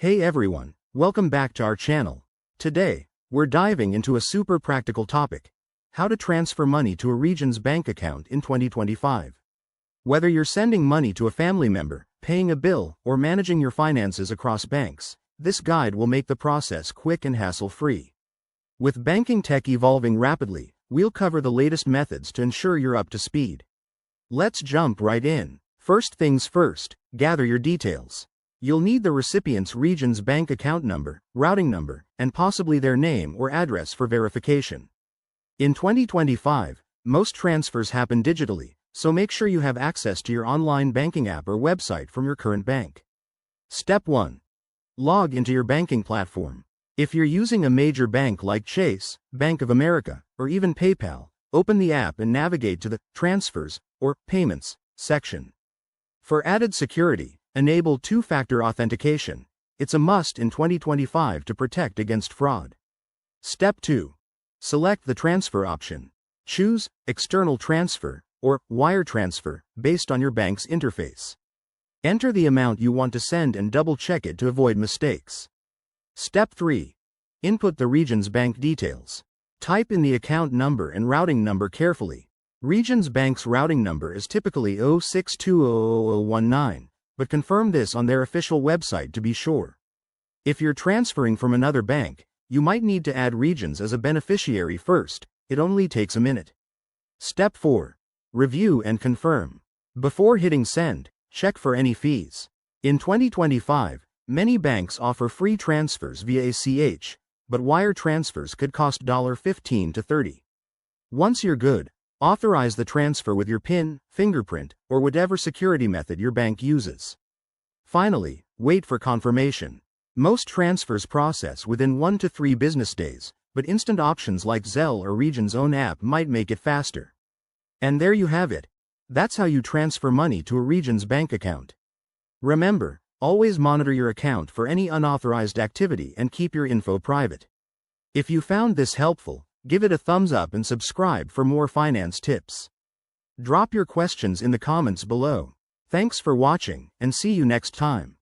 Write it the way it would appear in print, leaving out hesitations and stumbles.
Hey everyone, welcome back to our channel. Today, we're diving into a super practical topic: how to transfer money to a Regions bank account in 2025. Whether you're sending money to a family member, paying a bill, or managing your finances across banks, this guide will make the process quick and hassle-free. With banking tech evolving rapidly, we'll cover the latest methods to ensure you're up to speed. Let's jump right in. First things first, gather your details. You'll need the recipient's Regions bank account number, routing number, and possibly their name or address for verification. In 2025, most transfers happen digitally, so make sure you have access to your online banking app or website from your current bank. Step 1. Log into your banking platform. If you're using a major bank like Chase, Bank of America, or even PayPal, open the app and navigate to the Transfers or Payments section. For added security, enable two-factor authentication. It's a must in 2025 to protect against fraud. Step 2. Select the transfer option. Choose External Transfer or Wire Transfer based on your bank's interface. Enter the amount you want to send and double-check it to avoid mistakes. Step 3. Input the Regions bank details. Type in the account number and routing number carefully. Regions Bank's routing number is typically 0620019, but confirm this on their official website to be sure. If you're transferring from another bank, you might need to add Regions as a beneficiary first. It only takes a minute. Step 4. Review and confirm. Before hitting send, check for any fees. In 2025, many banks offer free transfers via ACH, but wire transfers could cost $15 to $30. Once you're good, authorize the transfer with your PIN, fingerprint, or whatever security method your bank uses. Finally, wait for confirmation. Most transfers process within 1 to 3 business days, but instant options like Zelle or Regions' own app might make it faster. And there you have it. That's how you transfer money to a Regions bank account. Remember, always monitor your account for any unauthorized activity and keep your info private. If you found this helpful, give it a thumbs up and subscribe for more finance tips. Drop your questions in the comments below. Thanks for watching, and see you next time.